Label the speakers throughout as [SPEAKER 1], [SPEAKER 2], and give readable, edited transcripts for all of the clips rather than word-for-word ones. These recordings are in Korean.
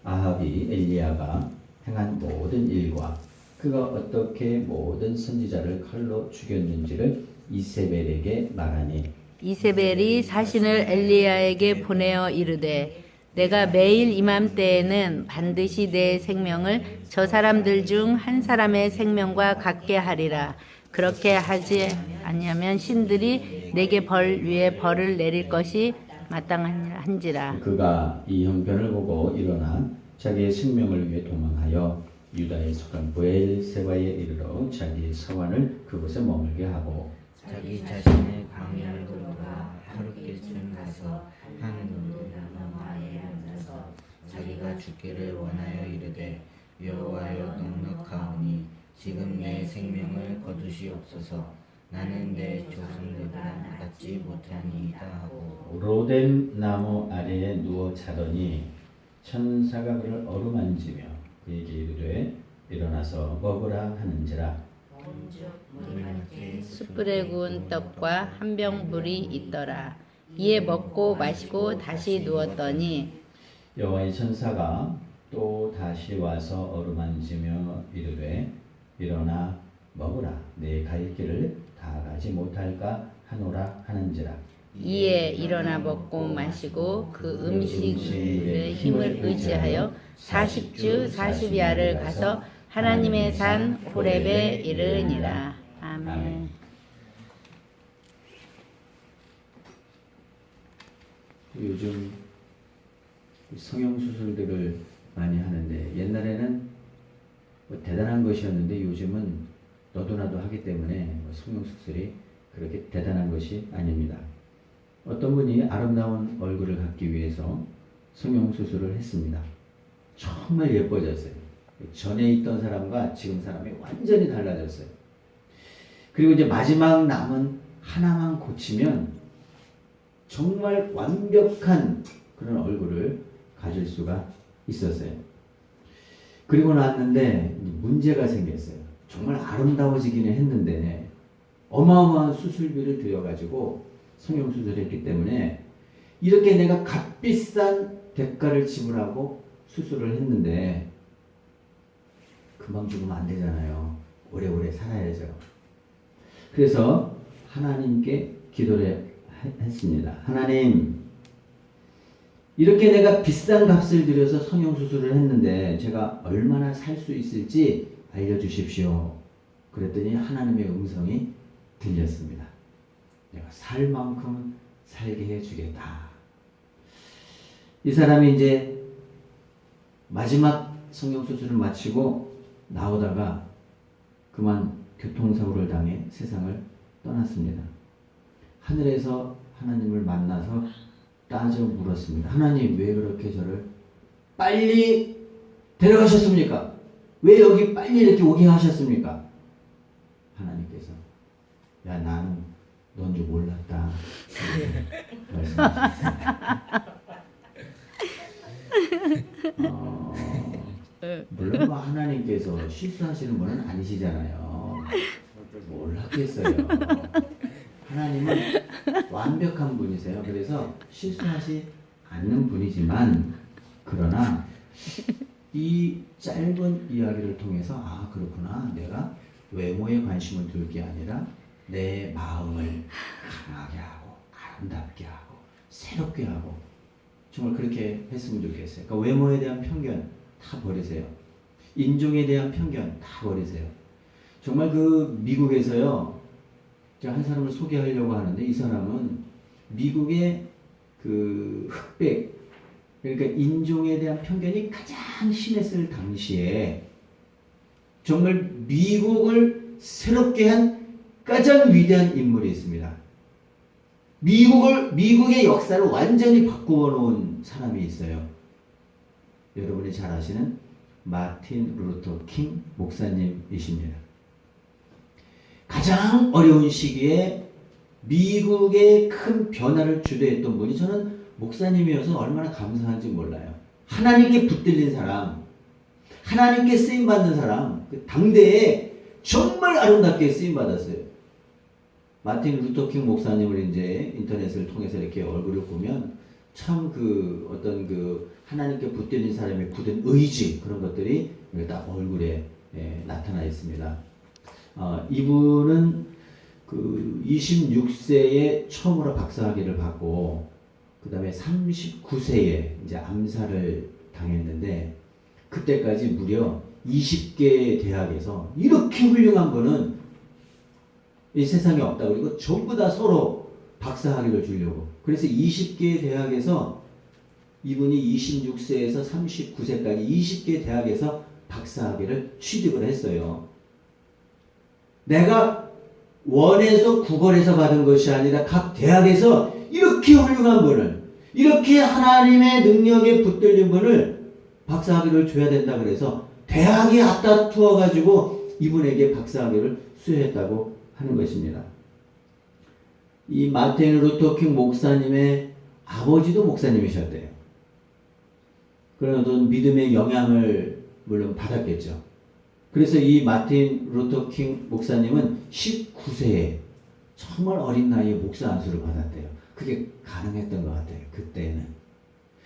[SPEAKER 1] 아합이 엘리야가 행한 모든 일과 그가 어떻게 모든 선지자를 칼로 죽였는지를 이세벨에게 말하니
[SPEAKER 2] 이세벨이 사신을 엘리야에게 보내어 이르되 내가 매일 이맘때에는 반드시 내 생명을 저 사람들 중 한 사람의 생명과 같게 하리라. 그렇게 하지 아니하면 신들이 내게 벌 위에 벌을 내릴 것이 마땅한지라.
[SPEAKER 1] 그가 이 형편을 보고 일어나 자기의 생명을 위해 도망하여 유다에 속한 브엘세바에 이르러 자기의 서원을 그곳에 머물게 하고
[SPEAKER 3] 자기 자신의 광야를 돌아 하룻길쯤 가서 한 눈나무 아래에 앉아서 자기가 죽기를 원하여 이르되 여호와여 넉넉하오니 지금 내 생명을 거두시옵소서. 나는 내 조상들보다 낫지 못하니이다 하고
[SPEAKER 1] 로뎀 나무 아래에 누워 자더니 천사가 그를 어루만지며 그에게 이르되 일어나서 먹으라 하는지라.
[SPEAKER 2] 숯불에 구운 떡과 한 병 물이 있더라. 이에 먹고 마시고 다시 누웠더니
[SPEAKER 1] 여호와의 천사가 또 다시 와서 어루만지며 이르되 일어나 먹으라. 내 갈 길을 다 가지 못할까 하노라 하는지라.
[SPEAKER 2] 이에 일어나 먹고 마시고 그 음식의 힘을 의지하여 40주 40야를 가서 하나님의 산 호렙에 이르니라. 아멘.
[SPEAKER 1] 아멘. 요즘 성형수술들을 많이 하는데 옛날에는 뭐 대단한 것이었는데 요즘은 너도나도 하기 때문에 뭐 성형수술이 그렇게 대단한 것이 아닙니다. 어떤 분이 아름다운 얼굴을 갖기 위해서 성형수술을 했습니다. 정말 예뻐졌어요. 전에 있던 사람과 지금 사람이 완전히 달라졌어요. 그리고 이제 마지막 남은 하나만 고치면 정말 완벽한 그런 얼굴을 가질 수가 있었어요. 그리고 났는데 문제가 생겼어요. 정말 아름다워지기는 했는데 어마어마한 수술비를 들여가지고 성형수술을 했기 때문에 이렇게 내가 값비싼 대가를 지불하고 수술을 했는데 금방 죽으면 안 되잖아요. 오래오래 살아야죠. 그래서 하나님께 기도를 했습니다. 하나님, 이렇게 내가 비싼 값을 들여서 성형수술을 했는데 제가 얼마나 살 수 있을지 알려주십시오. 그랬더니 하나님의 음성이 들렸습니다. 내가 살 만큼 살게 해주겠다. 이 사람이 이제 마지막 성형수술을 마치고 나오다가 그만 교통사고를 당해 세상을 떠났습니다. 하늘에서 하나님을 만나서 따져 물었습니다. 하나님, 왜 그렇게 저를 빨리 데려가셨습니까? 왜 여기 빨리 이렇게 오게 하셨습니까? 하나님께서 야, 나는 넌 줄 몰랐다 말씀하셨습니다. 물론 뭐 하나님께서 실수하시는 분은 아니시잖아요. 몰랐겠어요. 하나님은 완벽한 분이세요. 그래서 실수하지 않는 분이지만 그러나 이 짧은 이야기를 통해서 아, 그렇구나. 내가 외모에 관심을 둘 게 아니라 내 마음을 강하게 하고 아름답게 하고 새롭게 하고 정말 그렇게 했으면 좋겠어요. 그러니까 외모에 대한 편견 다 버리세요. 인종에 대한 편견 다 버리세요. 정말 그 미국에서요, 제가 한 사람을 소개하려고 하는데 이 사람은 미국의 그 흑백, 그러니까 인종에 대한 편견이 가장 심했을 당시에 정말 미국을 새롭게 한 가장 위대한 인물이 있습니다. 미국의 역사를 완전히 바꾸어 놓은 사람이 있어요. 여러분이 잘 아시는 마틴 루터 킹 목사님이십니다. 가장 어려운 시기에 미국의 큰 변화를 주도했던 분이 저는 목사님이어서 얼마나 감사한지 몰라요. 하나님께 붙들린 사람, 하나님께 쓰임받는 사람, 그 당대에 정말 아름답게 쓰임받았어요. 마틴 루터 킹 목사님을 이제 인터넷을 통해서 이렇게 얼굴을 보면 참 그 어떤 그 하나님께 붙들린 사람의 굳은 의지 그런 것들이 여기 딱 얼굴에 나타나 있습니다. 이분은 그 26세에 처음으로 박사학위를 받고 그 다음에 39세에 이제 암살을 당했는데 그때까지 무려 20개 대학에서 이렇게 훌륭한 거는 이 세상에 없다. 그리고 전부 다 서로 박사학위를 주려고. 그래서 20개 대학에서 이분이 26세에서 39세까지 20개 대학에서 박사학위를 취득을 했어요. 내가 원에서 구걸해서 받은 것이 아니라 각 대학에서 이렇게 훌륭한 분을, 이렇게 하나님의 능력에 붙들린 분을 박사학위를 줘야 된다 그래서 대학이 앞다투어 가지고 이분에게 박사학위를 수여했다고 하는 것입니다. 이 마틴 루터킹 목사님의 아버지도 목사님이셨대요. 그런 어떤 믿음의 영향을 물론 받았겠죠. 그래서 이 마틴 루터킹 목사님은 19세에 정말 어린 나이에 목사 안수를 받았대요. 그게 가능했던 것 같아요. 그때는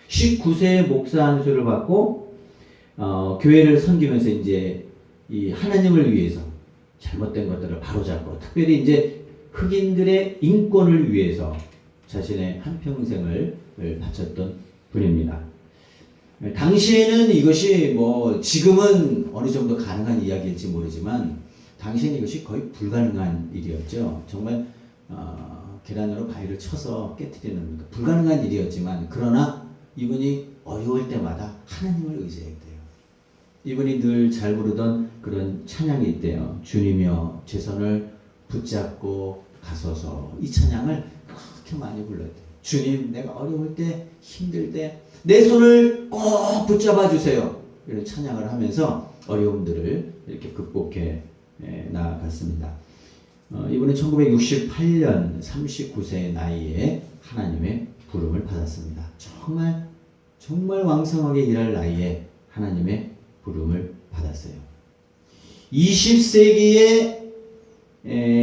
[SPEAKER 1] 19세에 목사 안수를 받고 교회를 섬기면서 이제 이 하나님을 위해서 잘못된 것들을 바로잡고 특별히 이제 흑인들의 인권을 위해서 자신의 한평생을 바쳤던 분입니다. 당시에는 이것이 뭐 지금은 어느 정도 가능한 이야기일지 모르지만 당시에는 이것이 거의 불가능한 일이었죠. 정말 계란으로 바위를 쳐서 깨뜨리는 불가능한 일이었지만 그러나 이분이 어려울 때마다 하나님을 의지했대요. 이분이 늘 잘 부르던 그런 찬양이 있대요. 주님이여 제 손을 붙잡고 가소서. 이 찬양을 그렇게 많이 불렀대요. 주님 내가 어려울 때 힘들 때 내 손을 꼭 붙잡아 주세요. 이런 찬양을 하면서 어려움들을 이렇게 극복해 나아갔습니다. 이분은 1968년 39세의 나이에 하나님의 부름을 받았습니다. 정말 왕성하게 일할 나이에 하나님의 부름을 받았어요. 20세기에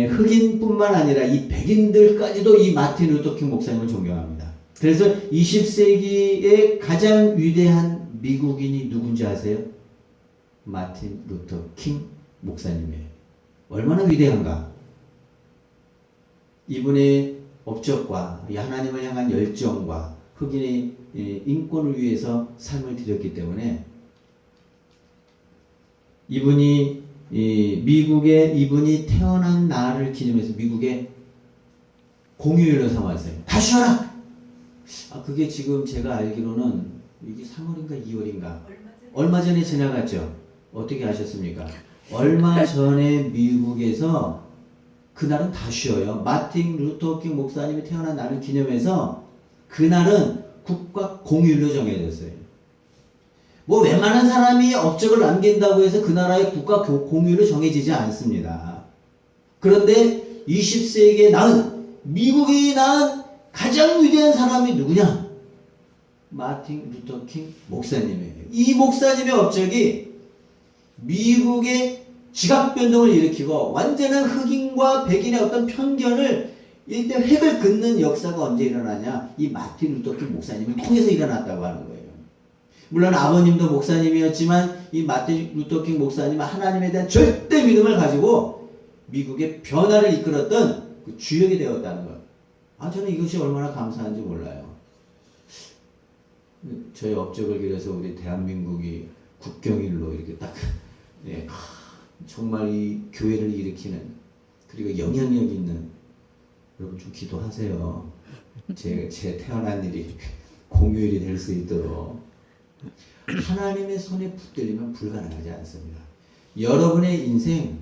[SPEAKER 1] 흑인뿐만 아니라 이 백인들까지도 이 마틴 루터킹 목사님을 존경합니다. 그래서 20세기의 가장 위대한 미국인이 누군지 아세요? 마틴 루터킹 목사님이에요. 얼마나 위대한가? 이분의 업적과 하나님을 향한 열정과 흑인의 인권을 위해서 삶을 드렸기 때문에 이분이 태어난 날을 기념해서 미국의 공휴일로 삼았어요. 다 쉬어라! 그게 지금 제가 알기로는 이게 3월인가 2월인가 얼마 전에 지나갔죠. 어떻게 아셨습니까? 얼마 전에 미국에서 그날은 다 쉬어요. 마틴 루터킹 목사님이 태어난 날을 기념해서 그날은 국가 공휴일로 정해졌어요. 뭐 웬만한 사람이 업적을 남긴다고 해서 그 나라의 국가 공휴일로 정해지지 않습니다. 그런데 20세기에 미국이 낳은 가장 위대한 사람이 누구냐? 마틴 루터킹 목사님이에요. 이 목사님의 업적이 미국의 지각변동을 일으키고 완전한 흑인과 백인의 어떤 편견을 일대 획을 긋는 역사가 언제 일어나냐? 이 마틴 루터킹 목사님을 통해서 일어났다고 하는 거예요. 물론 아버님도 목사님이었지만 이 마틴 루터킹 목사님은 하나님에 대한 절대 믿음을 가지고 미국의 변화를 이끌었던 그 주역이 되었다는 것. 저는 이것이 얼마나 감사한지 몰라요. 저희 업적을 기려서 우리 대한민국이 국경일로 이렇게 딱 정말 이 교회를 일으키는 그리고 영향력 있는 여러분 좀 기도하세요. 제 태어난 일이 공휴일이 될 수 있도록 하나님의 손에 붙들리면 불가능하지 않습니다. 여러분의 인생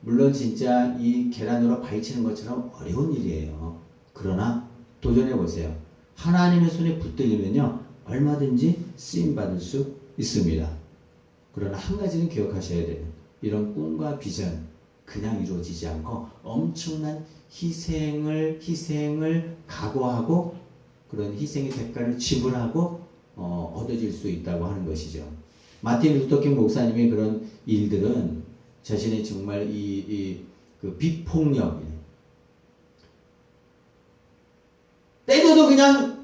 [SPEAKER 1] 물론 진짜 이 계란으로 바위치는 것처럼 어려운 일이에요. 그러나 도전해 보세요. 하나님의 손에 붙들리면요 얼마든지 쓰임받을 수 있습니다. 그러나 한 가지는 기억하셔야 돼요. 이런 꿈과 비전 그냥 이루어지지 않고 엄청난 희생을 각오하고 그런 희생의 대가를 지불하고 얻어질 수 있다고 하는 것이죠. 마틴 루터킹 목사님의 그런 일들은 자신의 정말 그 비폭력 때려도 그냥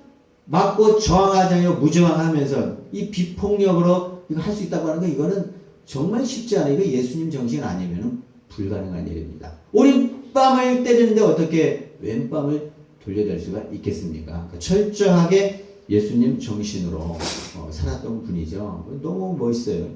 [SPEAKER 1] 맞고 저항하자며 무저항하면서 이 비폭력으로 이거 할 수 있다고 하는 거 이거는 정말 쉽지 않아요. 이거 예수님 정신 아니면 불가능한 일입니다. 오른밤을 때리는데 어떻게 왼밤을 돌려댈 수가 있겠습니까? 그러니까 철저하게 예수님 정신으로 살았던 분이죠. 너무 멋있어요.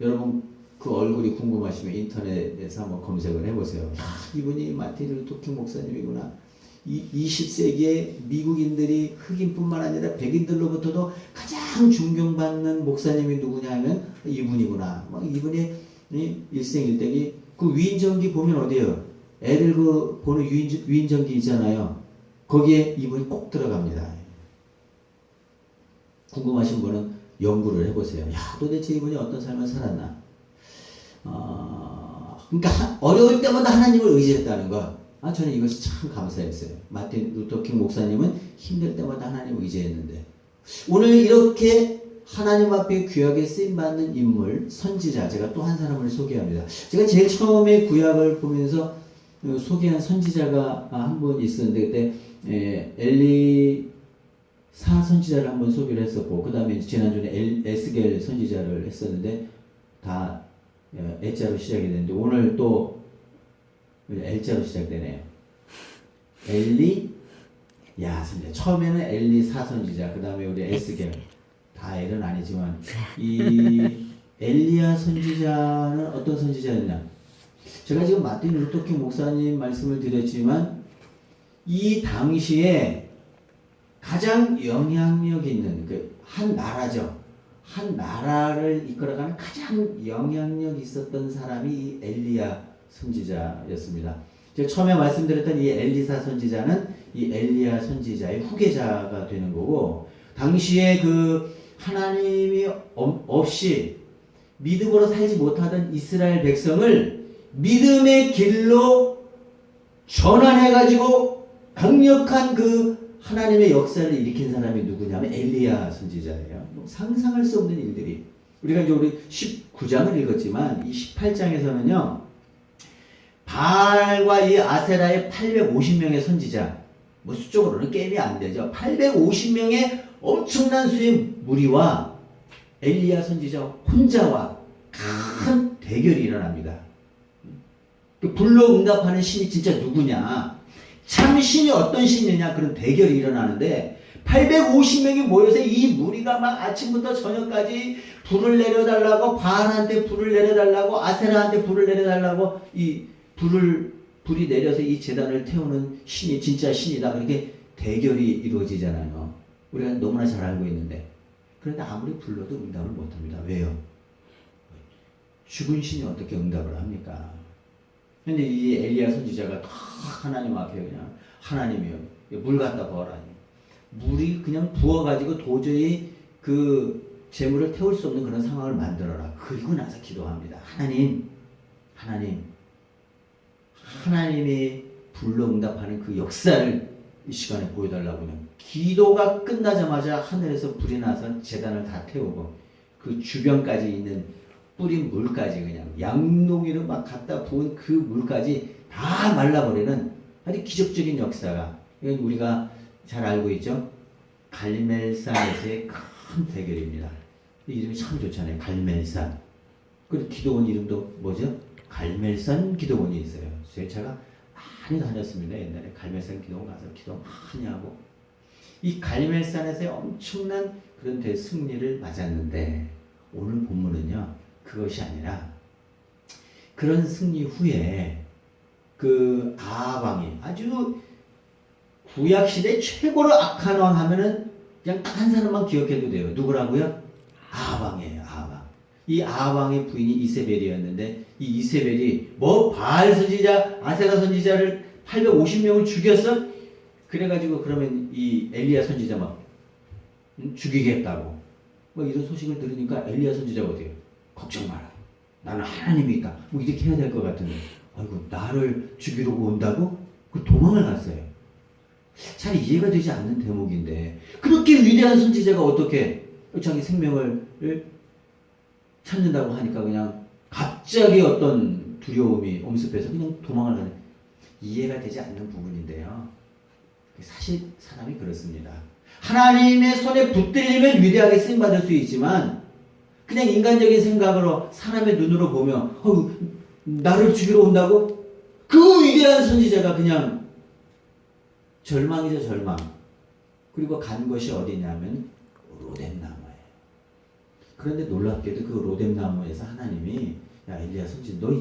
[SPEAKER 1] 여러분 그 얼굴이 궁금하시면 인터넷에서 한번 검색을 해보세요. 야, 이분이 마틴 루터 킹 목사님이구나. 20세기에 미국인들이 흑인뿐만 아니라 백인들로부터도 가장 존경받는 목사님이 누구냐 하면 이분이구나. 막 이분의 일생일대기 그 위인전기 보면 어디에요? 애들 그 보는 위인전기 있잖아요. 거기에 이분이 꼭 들어갑니다. 궁금하신 분은 연구를 해보세요. 야, 도대체 이분이 어떤 삶을 살았나? 그러니까 어려울 때마다 하나님을 의지했다는 것. 저는 이것이 참 감사했어요. 마틴 루터 킹 목사님은 힘들 때마다 하나님을 의지했는데 오늘 이렇게 하나님 앞에 귀하게 쓰임받는 인물, 선지자, 제가 또 한 사람을 소개합니다. 제가 제일 처음에 구약을 보면서 소개한 선지자가 한 분 있었는데 그때 엘리사 선지자를 한번 소개를 했었고 그 다음에 지난주에 에스겔 선지자를 했었는데 다 L자로 시작이 됐는데 오늘 또 L자로 시작되네요. 엘리야 선지자. 처음에는 엘리사 선지자, 그 다음에 우리 에스겔. 다 L은 아니지만 이 엘리야 선지자는 어떤 선지자였냐? 제가 지금 마틴 루터 킹 목사님 말씀을 드렸지만 이 당시에 가장 영향력 있는 한 나라죠. 한 나라를 이끌어가는 가장 영향력 있었던 사람이 이 엘리야 선지자였습니다. 제가 처음에 말씀드렸던 이 엘리사 선지자는 이 엘리야 선지자의 후계자가 되는 거고 당시에 그 하나님이 없이 믿음으로 살지 못하던 이스라엘 백성을 믿음의 길로 전환해가지고 강력한 그 하나님의 역사를 일으킨 사람이 누구냐면 엘리야 선지자예요. 상상할 수 없는 일들이. 우리가 이제 우리 19장을 읽었지만 이 18장에서는요. 바알과 이 아세라의 850명의 선지자, 뭐 수적으로는 게임이 안 되죠. 850명의 엄청난 수의 무리와 엘리야 선지자 혼자와 큰 대결이 일어납니다. 불로 응답하는 신이 진짜 누구냐? 참 신이 어떤 신이냐? 그런 대결이 일어나는데 850명이 모여서 이 무리가 막 아침부터 저녁까지 불을 내려달라고 바알한테 불을 내려달라고 아세라한테 불을 내려달라고 이 불이 내려서 이 제단을 태우는 신이 진짜 신이다. 그렇게 대결이 이루어지잖아요. 우리가 너무나 잘 알고 있는데 그런데 아무리 불러도 응답을 못합니다. 왜요? 죽은 신이 어떻게 응답을 합니까? 근데 이 엘리야 선지자가 다 하나님 앞에 그냥 하나님이요 물 갖다 부어라니 물이 그냥 부어가지고 도저히 그 재물을 태울 수 없는 그런 상황을 만들어라. 그리고 나서 기도합니다. 하나님이 불로 응답하는 그 역사를 이 시간에 보여달라고 그냥 기도가 끝나자마자 하늘에서 불이 나서 제단을 다 태우고 그 주변까지 있는 뿌린 물까지 그냥 양동이로 막 갖다 부은 그 물까지 다 말라버리는 아주 기적적인 역사가 우리가 잘 알고 있죠. 갈멜산에서의 큰 대결입니다. 이름이 참 좋잖아요. 갈멜산. 그리고 기도원 이름도 뭐죠? 갈멜산 기도원이 있어요. 제 차가 많이 다녔습니다. 옛날에 갈멜산 기도원 가서 기도 많이 하고 이 갈멜산에서의 엄청난 그런 대승리를 맞았는데 오늘 본문은요 그것이 아니라 그런 승리 후에 그 아합왕이 아주 구약시대 최고로 악한 왕 하면은 그냥 딱 한 사람만 기억해도 돼요. 누구라고요? 아합왕이에요. 아합왕. 이 아합왕의 부인이 이세벨이었는데 이 이세벨이 뭐 바알 선지자, 아세라 선지자를 850명을 죽였어? 그래가지고 그러면 이 엘리야 선지자 막 죽이겠다고 뭐 이런 소식을 들으니까 엘리야 선지자가 어때요? 걱정 마라. 나는 하나님이 있다. 뭐 이렇게 해야 될 것 같은데 아이고 나를 죽이려고 온다고? 그 도망을 갔어요. 잘 이해가 되지 않는 대목인데 그렇게 위대한 선지자가 어떻게 자기 생명을 찾는다고 하니까 그냥 갑자기 어떤 두려움이 엄습해서 그냥 도망을 가는 이해가 되지 않는 부분인데요. 사실 사람이 그렇습니다. 하나님의 손에 붙들리면 위대하게 쓰임받을 수 있지만 그냥 인간적인 생각으로 사람의 눈으로 보면 나를 죽이러 온다고? 그 위대한 선지자가 그냥 절망이죠, 절망. 그리고 간 것이 어디냐면 로뎀나무예요. 그런데 놀랍게도 그 로뎀나무에서 하나님이 야 엘리야 선지 너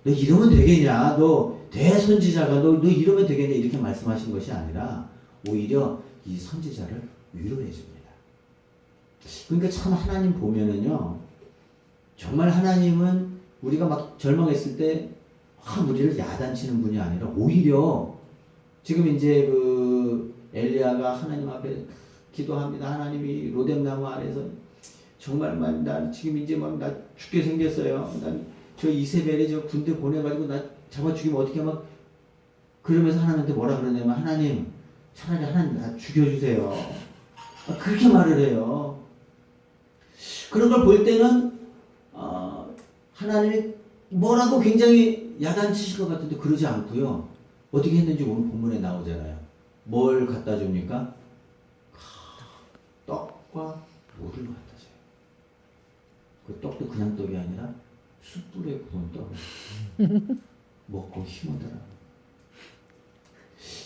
[SPEAKER 1] 이러면 되겠냐? 너 대선지자가 너 이러면 되겠냐? 이렇게 말씀하신 것이 아니라 오히려 이 선지자를 위로해 줍니다. 그러니까 참 하나님 보면은요, 정말 하나님은 우리가 막 절망했을 때 우리를 야단치는 분이 아니라 오히려 지금 이제 그 엘리야가 하나님 앞에 기도합니다. 하나님이 로뎀나무 아래서 정말 나 지금 이제 막 나 죽게 생겼어요. 난 저 이세벨이 저 군대 보내가지고 나 잡아 죽이면 어떻게 막 그러면서 하나님한테 뭐라 그러냐면 하나님 차라리 하나님 나 죽여주세요. 그렇게 말을 해요. 그런 걸 볼 때는 하나님이 뭐라고 굉장히 야단치실 것 같은데 그러지 않고요. 어떻게 했는지 오늘 본문에 나오잖아요. 뭘 갖다 줍니까? 떡과 물을 갖다 줘요. 그 떡도 그냥 떡이 아니라 숯불에 구운 떡을 먹고 힘오더라고요.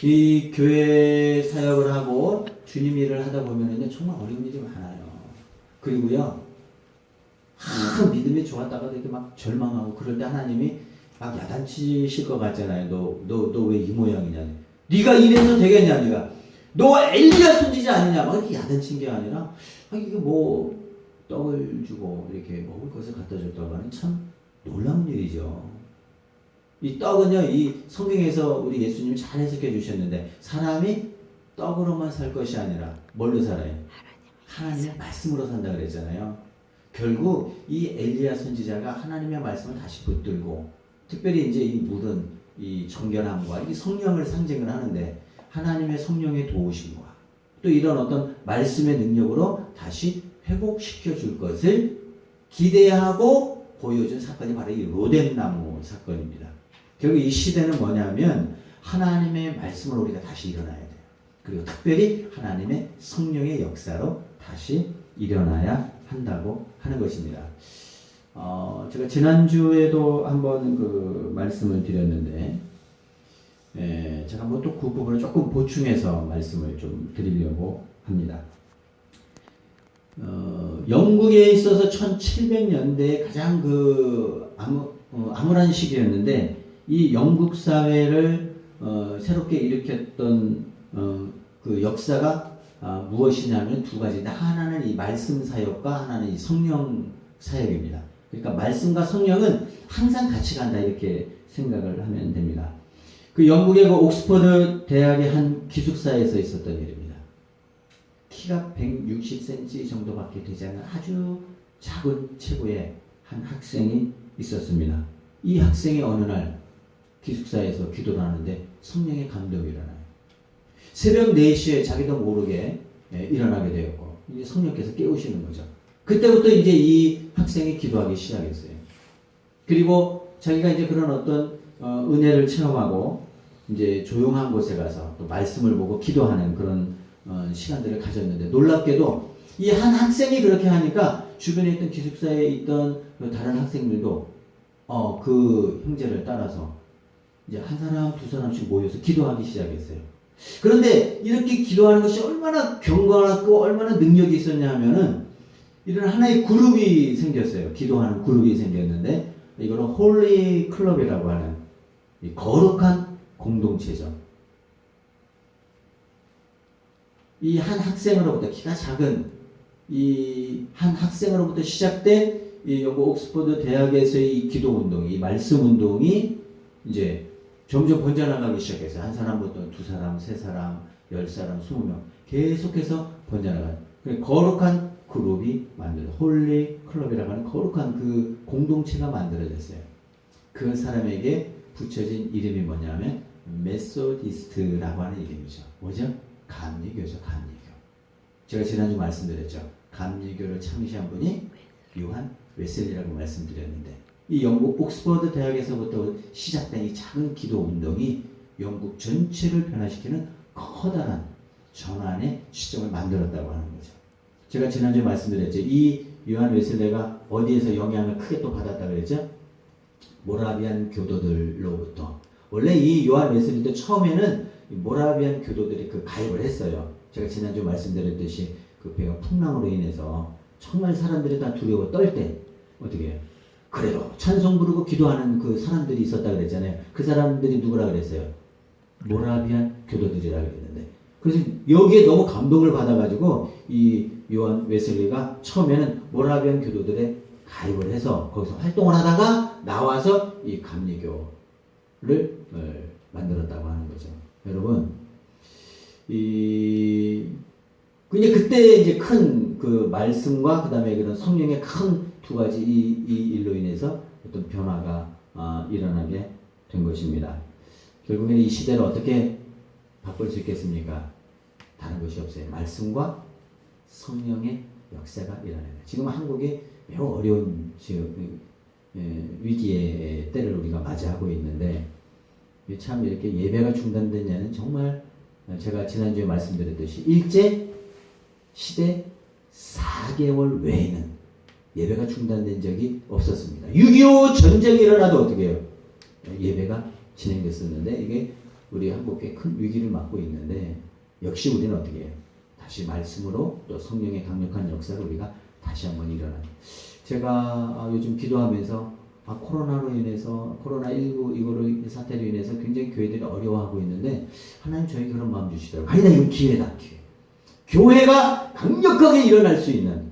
[SPEAKER 1] 이 교회 사역을 하고 주님 일을 하다 보면은 정말 어려운 일이 많아요. 그리고요, 믿음이 좋았다가 이렇게 막 절망하고 그럴 때 하나님이 막 야단치실 것 같잖아요. 너 왜 이 모양이냐? 네가 이래서 되겠냐? 네가 너 엘리야 선지자 아니냐? 막 이렇게 야단친 게 아니라 이게 뭐 떡을 주고 이렇게 먹을 것을 갖다 줬다고 하는 참 놀라운 일이죠. 이 떡은요, 이 성경에서 우리 예수님이 잘 해석해 주셨는데 사람이 떡으로만 살 것이 아니라 뭘로 살아요? 하나님의 말씀으로 산다 그랬잖아요. 결국 이 엘리야 선지자가 하나님의 말씀을 다시 붙들고 특별히 이제 이 물은 이 정결함과 이 성령을 상징을 하는데 하나님의 성령의 도우심과 또 이런 어떤 말씀의 능력으로 다시 회복시켜 줄 것을 기대하고 보여준 사건이 바로 이 로뎀나무 사건입니다. 결국 이 시대는 뭐냐면 하나님의 말씀으로 우리가 다시 일어나야 돼요. 그리고 특별히 하나님의 성령의 역사로 다시 일어나야 한다고 하는 것입니다. 제가 지난주에도 한번 그 말씀을 드렸는데 제가 한번 또 그 부분을 조금 보충해서 말씀을 좀 드리려고 합니다. 영국에 있어서 1700년대에 가장 그 암울한 시기였는데 이 영국 사회를 새롭게 일으켰던 그 역사가 무엇이냐면 두 가지인데 하나는 이 말씀 사역과 하나는 이 성령 사역입니다. 그러니까 말씀과 성령은 항상 같이 간다 이렇게 생각을 하면 됩니다. 그 영국의 그 옥스퍼드 대학의 한 기숙사에서 있었던 일입니다. 키가 160cm 정도밖에 되지 않는 아주 작은 체구의 한 학생이 있었습니다. 이 학생이 어느 날 기숙사에서 기도를 하는데 성령의 감동이 일어나요. 새벽 4시에 자기도 모르게 일어나게 되었고 이제 성령께서 깨우시는 거죠. 그때부터 이제 이 학생이 기도하기 시작했어요. 그리고 자기가 이제 그런 어떤 은혜를 체험하고 이제 조용한 곳에 가서 또 말씀을 보고 기도하는 그런 시간들을 가졌는데 놀랍게도 이 한 학생이 그렇게 하니까 주변에 있던 기숙사에 있던 다른 학생들도 그 형제를 따라서 이제 한 사람 두 사람씩 모여서 기도하기 시작했어요. 그런데 이렇게 기도하는 것이 얼마나 경건하고 얼마나 능력이 있었냐 하면은 이런 하나의 그룹이 생겼어요. 기도하는 그룹이 생겼는데 이거는 홀리 클럽이라고 하는 이 거룩한 공동체죠. 이 한 학생으로부터 키가 작은 이 한 학생으로부터 시작된 이 영국 옥스퍼드 대학에서의 이 기도 운동이 이 말씀 운동이 이제 점점 번져나가기 시작했어요. 한 사람부터 두 사람, 세 사람, 10사람, 20명 계속해서 번져나가요. 거룩한 그룹이 만들어요. 홀리 클럽이라고 하는 거룩한 그 공동체가 만들어졌어요. 그 사람에게 붙여진 이름이 뭐냐면 메소디스트라고 하는 이름이죠. 뭐죠? 감리교죠. 감리교. 제가 지난주 말씀드렸죠. 감리교를 창시한 분이 요한 웨슬리라고 말씀드렸는데 이 영국 옥스퍼드 대학에서부터 시작된 이 작은 기도 운동이 영국 전체를 변화시키는 커다란 전환의 시점을 만들었다고 하는 거죠. 제가 지난주에 말씀드렸죠. 이 요한 웨슬레가 어디에서 영향을 크게 또 받았다고 그랬죠? 모라비안 교도들로부터. 원래 이 요한 웨슬리도 처음에는 모라비안 교도들이 그 가입을 했어요. 제가 지난주에 말씀드렸듯이 그 배가 풍랑으로 인해서 정말 사람들이 다 두려워 떨 때 어떻게 해요? 그래도 찬송 부르고 기도하는 그 사람들이 있었다 그랬잖아요. 그 사람들이 누구라 그랬어요? 모라비안 교도들이라 그랬는데, 그래서 여기에 너무 감동을 받아가지고 이 요한 웨슬리가 처음에는 모라비안 교도들에 가입을 해서 거기서 활동을 하다가 나와서 이 감리교를 만들었다고 하는 거죠. 여러분, 근데 그때 이제 큰 그 말씀과 그 다음에 그런 성령의 큰 두 가지 이 일로 인해서 어떤 변화가 일어나게 된 것입니다. 결국에는 이 시대를 어떻게 바꿀 수 있겠습니까? 다른 것이 없어요. 말씀과 성령의 역사가 일어나요. 지금 한국이 매우 어려운 위기의 때를 우리가 맞이하고 있는데, 참 이렇게 예배가 중단된 예는 정말 제가 지난주에 말씀드렸듯이 일제 시대 4개월 외에는 예배가 중단된 적이 없었습니다. 6.25 전쟁이 일어나도 어떻게 해요? 예배가 진행됐었는데, 이게 우리 한국에 큰 위기를 맞고 있는데, 역시 우리는 어떻게 해요? 다시 말씀으로 또 성령의 강력한 역사를 우리가 다시 한번 일어나요. 제가 요즘 기도하면서 코로나로 인해서 코로나19 이거를 사태로 인해서 굉장히 교회들이 어려워하고 있는데, 하나님 저에게 그런 마음 주시더라고요. 아니다, 이거 기회다, 기회. 교회가 강력하게 일어날 수 있는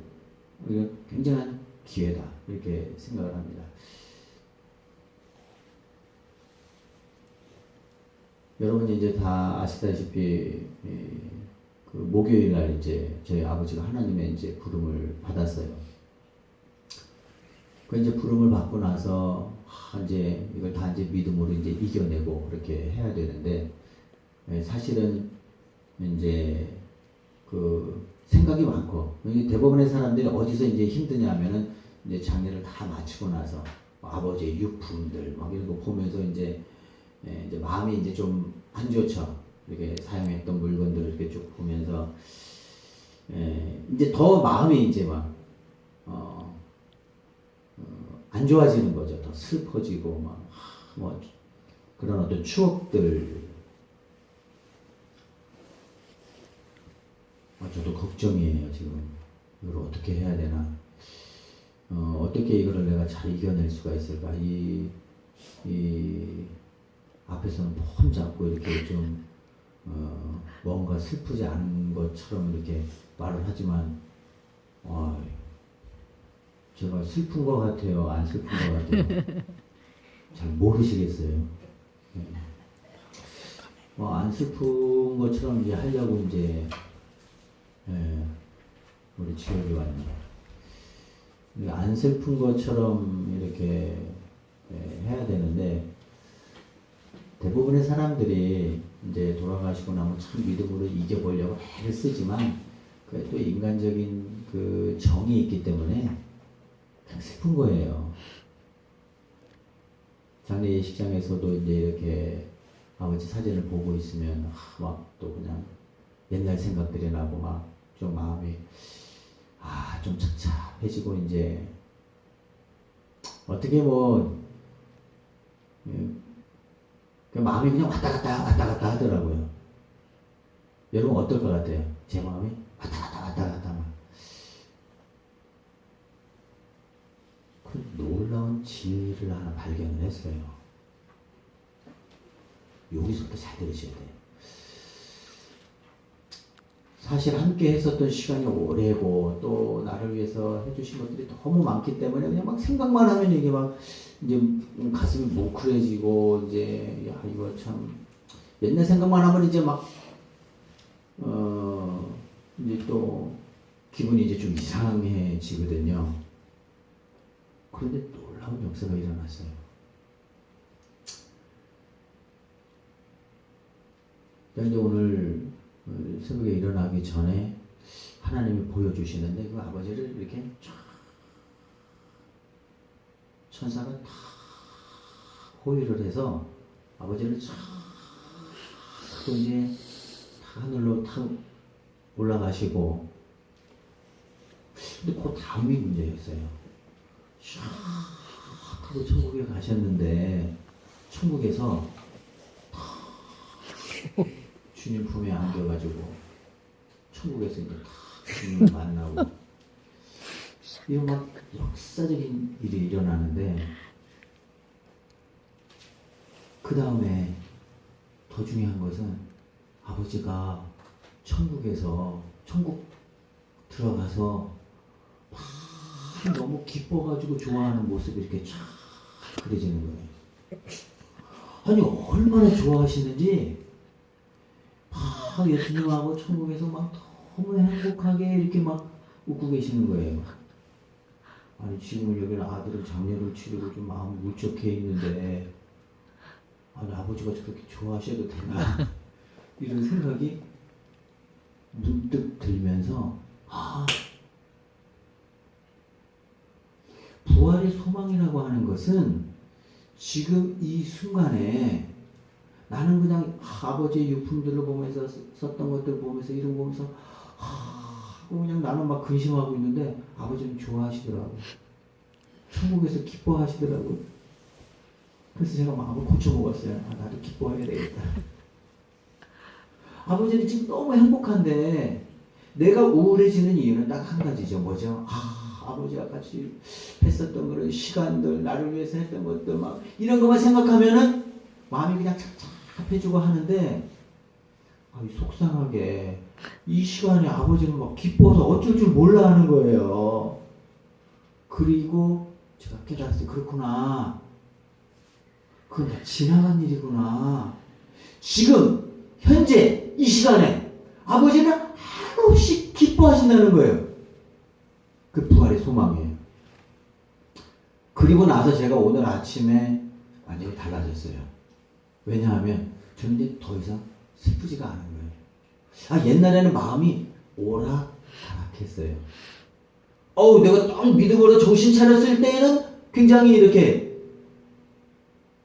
[SPEAKER 1] 굉장한 기회다, 이렇게 생각을 합니다. 여러분 이제 다 아시다시피 그 목요일 날 이제 저희 아버지가 하나님의 이제 부름을 받았어요. 그 이제 부름을 받고 나서 이제 이걸 다 이제 믿음으로 이제 이겨내고 그렇게 해야 되는데, 사실은 이제 그 생각이 많고, 대부분의 사람들이 어디서 이제 힘드냐면은 이제 장례를 다 마치고 나서 아버지의 유품들 막 이런 거 보면서 이제 마음이 이제 좀 안 좋죠. 이렇게 사용했던 물건들을 이렇게 쭉 보면서 이제 더 마음이 이제 막 안 좋아지는 거죠. 더 슬퍼지고 막 뭐 그런 어떤 추억들. 저도 걱정이에요. 지금 이걸 어떻게 해야 되나, 어떻게 이거를 내가 잘 이겨낼 수가 있을까. 이 앞에서는 폼 잡고 이렇게 좀 뭔가 슬프지 않은 것처럼 이렇게 말을 하지만, 제가 슬픈 것 같아요, 안 슬픈 것 같아요? 잘 모르시겠어요. 안 슬픈 것처럼 이제 하려고 이제 우리 지역에 왔네요. 안 슬픈 것처럼 이렇게 해야 되는데, 대부분의 사람들이 이제 돌아가시고 나면 참 믿음으로 이겨보려고 애를 쓰지만, 그게 또 인간적인 그 정이 있기 때문에 그냥 슬픈 거예요. 장례 예식장에서도 이제 이렇게 아버지 사진을 보고 있으면 막 또 그냥 옛날 생각들이 나고 막 좀 마음이 좀 착잡해지고, 이제 어떻게 그 마음이 그냥 왔다 갔다 하더라고요. 여러분 어떨 것 같아요? 제 마음이 왔다 갔다 막. 그 놀라운 진리를 하나 발견을 했어요. 여기서부터 잘 들으셔야 돼요. 사실 함께 했었던 시간이 오래고, 또 나를 위해서 해주신 것들이 너무 많기 때문에 그냥 막 생각만 하면 이게 막 이제 가슴이 뭉클해지고, 이제 야 이거 참 옛날 생각만 하면 이제 막 이제 또 기분이 이제 좀 이상해지거든요. 그런데 놀라운 역사가 일어났어요. 그런데 오늘 새벽에 일어나기 전에 하나님이 보여주시는데, 그 아버지를 이렇게 쫙 천사가 다 호위를 해서 아버지를 쫙 이제 하늘로 탁 올라가시고, 근데 그 다음이 문제였어요. 샥 하고 천국에 가셨는데 천국에서 주님 품에 안겨가지고 천국에서 이제 다 주님을 만나고 이런 막 역사적인 일이 일어나는데 그 다음에 더 중요한 것은 아버지가 천국에서 천국 들어가서 막 너무 기뻐가지고 좋아하는 모습이 이렇게 쫙 그려지는 거예요. 아니 얼마나 좋아하시는지 막 예수님하고 천국에서 막 너무 행복하게 이렇게 막 웃고 계시는 거예요. 아니 지금 여기는 아들은 장례를 치르고 좀 마음이 울적해 있는데 아니 아버지가 저렇게 좋아하셔도 되나 이런 생각이 문득 들면서 부활의 소망이라고 하는 것은 지금 이 순간에 나는 그냥 아버지의 유품들을 보면서 썼던 것들 보면서 이런 거 보면서 하고 그냥 나는 막 근심하고 있는데 아버지는 좋아하시더라고. 천국에서 기뻐하시더라고. 그래서 제가 마음을 고쳐먹었어요. 나도 기뻐해야 되겠다. 아버지는 지금 너무 행복한데 내가 우울해지는 이유는 딱 한 가지죠. 뭐죠? 아버지와 같이 했었던 그런 시간들, 나를 위해서 했던 것들 막 이런 것만 생각하면은 마음이 그냥 착잡해지고 하는데 속상하게 이 시간에 아버지는 막 기뻐서 어쩔 줄 몰라 하는 거예요. 그리고 제가 깨달았어요. 그렇구나. 그건 다 지나간 일이구나. 지금 현재 이 시간에 아버지는 한없이 기뻐하신다는 거예요. 그 부활의 소망이에요. 그리고 나서 제가 오늘 아침에 완전히 달라졌어요. 왜냐하면 저는 이제 더 이상 슬프지가 않은 거예요. 옛날에는 마음이 오락가락했어요. 내가 딱 믿음으로 정신 차렸을 때에는 굉장히 이렇게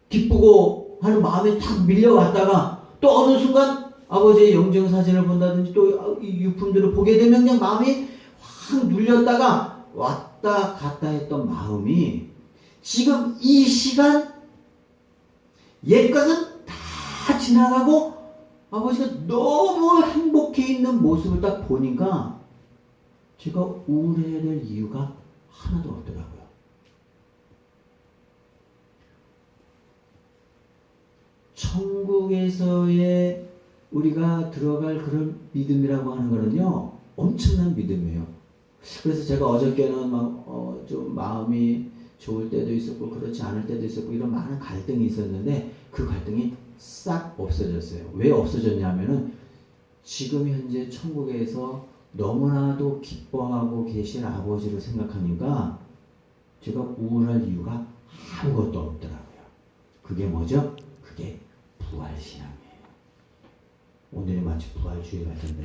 [SPEAKER 1] 기쁘고 하는 마음에 탁 밀려왔다가 또 어느 순간 아버지의 영정 사진을 본다든지 또 이 유품들을 보게 되면 그냥 마음이 확 눌렸다가 왔다 갔다 했던 마음이 지금 이 시간 옛것은 다 지나가고 아버지가 너무 행복해 있는 모습을 딱 보니까 제가 우울해야 될 이유가 하나도 없더라고요. 천국에서의 우리가 들어갈 그런 믿음이라고 하는 거는요, 엄청난 믿음이에요. 그래서 제가 어저께는 좀 마음이 좋을 때도 있었고 그렇지 않을 때도 있었고 이런 많은 갈등이 있었는데 그 갈등이 싹 없어졌어요. 왜 없어졌냐면은 지금 현재 천국에서 너무나도 기뻐하고 계신 아버지를 생각하니까 제가 우울할 이유가 아무것도 없더라고요. 그게 뭐죠? 그게 부활신앙이에요. 오늘이 마치 부활주일 같은데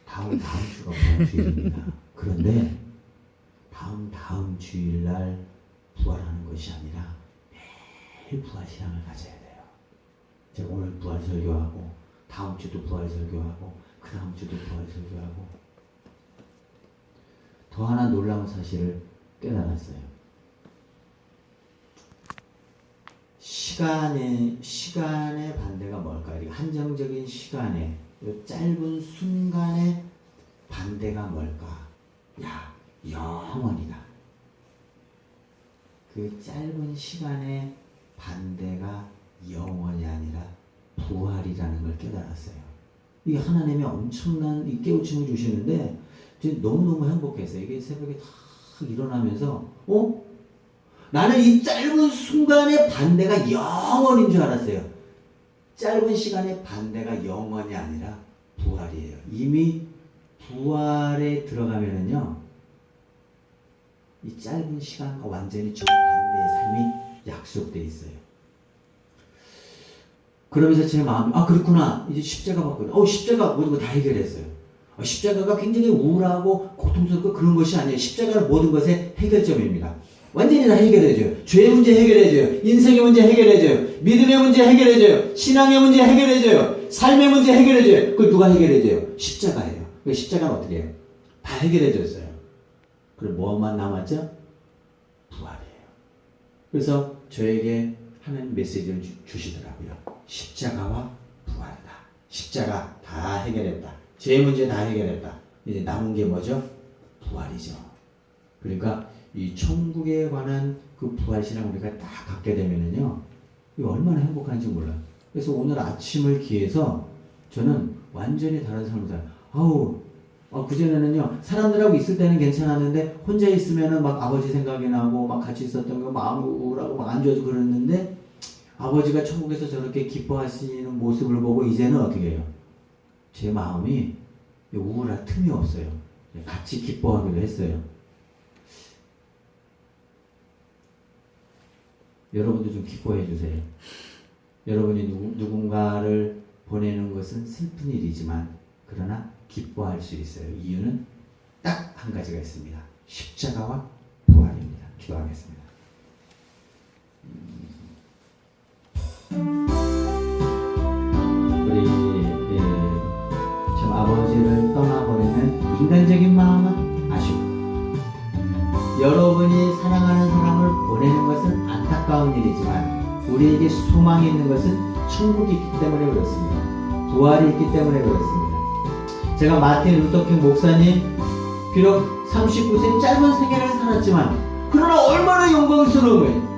[SPEAKER 1] 다음 주가 부활주일입니다. 그런데 다음 주일날 부활하는 것이 아니라 매일 부활신앙을 가져야 돼요. 제가 오늘 부활설교하고 다음 주도 부활설교하고 그 다음 주도 부활설교하고 더 하나 놀라운 사실을 깨달았어요. 시간의 반대가 뭘까요? 한정적인 시간에, 짧은 순간의 반대가 뭘까? 영원이다. 그 짧은 시간의 반대가 영원이 아니라 부활이라는 걸 깨달았어요. 이게 하나님이 엄청난 이 깨우침을 주시는데 너무너무 행복했어요. 이게 새벽에 탁 일어나면서 나는 이 짧은 순간의 반대가 영원인 줄 알았어요. 짧은 시간의 반대가 영원이 아니라 부활이에요. 이미 부활에 들어가면은요, 이 짧은 시간과 완전히 정반대의 삶이 약속되어 있어요. 그러면서 제 마음이 그렇구나. 이제 십자가 봤거든요. 십자가 모든 거 다 해결했어요. 십자가가 굉장히 우울하고 고통스럽고 그런 것이 아니에요. 십자가는 모든 것의 해결점입니다. 완전히 다 해결해줘요. 죄의 문제 해결해줘요. 인생의 문제 해결해줘요. 믿음의 문제 해결해줘요. 신앙의 문제 해결해줘요. 삶의 문제 해결해줘요. 그걸 누가 해결해줘요? 십자가예요. 그 십자가는 어떻게 해요? 다 해결해줬어요. 그럼 뭐만 남았죠? 부활이에요. 그래서 저에게 하나님 메시지를 주시더라고요. 십자가와 부활이다. 십자가 다 해결했다. 제 문제 다 해결했다. 이제 남은 게 뭐죠? 부활이죠. 그러니까 이 천국에 관한 그 부활신앙 우리가 딱 갖게 되면은요, 이거 얼마나 행복한지 몰라요. 그래서 오늘 아침을 기해서 저는 완전히 다른 삶을 살아요. 그전에는요, 사람들하고 있을 때는 괜찮았는데, 혼자 있으면은 막 아버지 생각이 나고, 막 같이 있었던 거 마음 우울하고 막 안 좋아지고 그랬는데, 아버지가 천국에서 저렇게 기뻐하시는 모습을 보고, 이제는 어떻게 해요? 제 마음이 우울할 틈이 없어요. 같이 기뻐하기로 했어요. 여러분도 좀 기뻐해 주세요. 여러분이 누군가를 보내는 것은 슬픈 일이지만 그러나 기뻐할 수 있어요. 이유는 딱 한 가지가 있습니다. 십자가와 부활입니다. 기도하겠습니다. 우리 참 아버지를 떠나보내는 인간적인 마음은 아쉽고 여러분이 사랑하는 사람을 보내는 것은 안타까운 일이지만 우리에게 소망이 있는 것은 천국이 있기 때문에 그렇습니다. 부활이 있기 때문에 그렇습니다. 제가 마틴 루터킹 목사님 비록 39세 짧은 생애를 살았지만 그러나 얼마나 영광스러워요.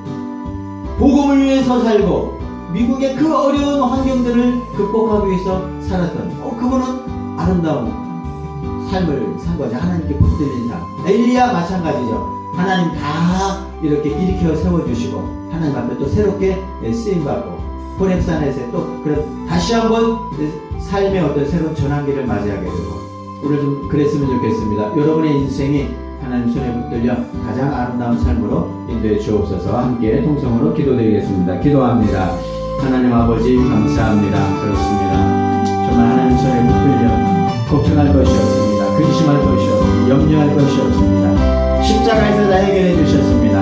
[SPEAKER 1] 복음을 위해서 살고 미국의 그 어려운 환경들을 극복하기 위해서 살았던 그분은 아름다운 삶을 산 거죠. 하나님께 붙들린 삶. 엘리야 마찬가지죠. 하나님 다 이렇게 일으켜 세워주시고 하나님 앞에 또 새롭게 쓰임받고 호렙산에서 또 다시 한번 삶의 어떤 새로운 전환기를 맞이하게 되고 오늘 좀 그랬으면 좋겠습니다. 여러분의 인생이 하나님 손에 붙들려 가장 아름다운 삶으로 인도해 주옵소서. 함께 통성으로 기도드리겠습니다. 기도합니다. 하나님 아버지 감사합니다. 그렇습니다. 정말 하나님 손에 붙들려 걱정할 것이 없습니다. 근심할 것이 없습니다. 염려할 것이 없습니다. 십자가에서 다 해결해 주셨습니다.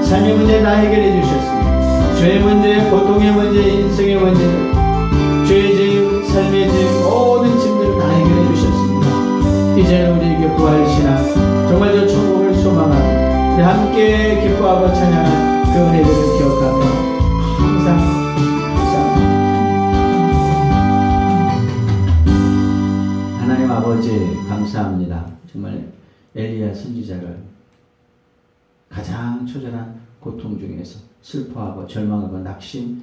[SPEAKER 1] 삶의 문제 다 해결해 주셨습니다. 죄의 문제, 고통의 문제, 인생의 문제, 죄의 짐, 삶의 짐, 모든 짐들을 다 해결해 주셨습니다. 이제는 우리에게 부활신앙, 정말 저 천국을 소망하고 우리 함께 기뻐하고 찬양한 그 은혜들을 기억하며 항상 하나님 아버지 감사합니다. 정말 엘리야 선지자를 가장 처절한 고통 중에서 슬퍼하고 절망하고 낙심했을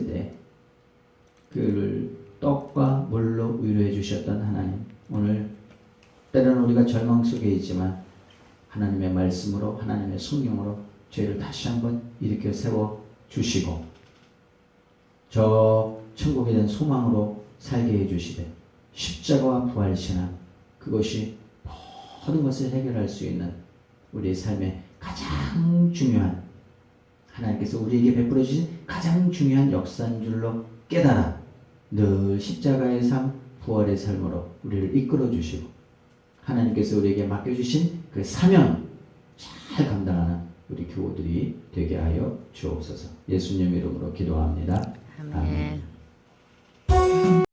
[SPEAKER 1] 때 그를 떡과 물로 위로해 주셨던 하나님, 오늘 때로는 우리가 절망 속에 있지만 하나님의 말씀으로 하나님의 성령으로 죄를 다시 한번 일으켜 세워 주시고 저 천국에 대한 소망으로 살게 해 주시되 십자가와 부활신앙, 그것이 모든 것을 해결할 수 있는 우리의 삶의 가장 중요한, 하나님께서 우리에게 베풀어 주신 가장 중요한 역사인 줄로 깨달아 늘 십자가의 삶, 부활의 삶으로 우리를 이끌어 주시고 하나님께서 우리에게 맡겨주신 그 사명 잘 감당하는 우리 교우들이 되게 하여 주옵소서. 예수님 이름으로 기도합니다.
[SPEAKER 2] 아멘.
[SPEAKER 1] 아멘.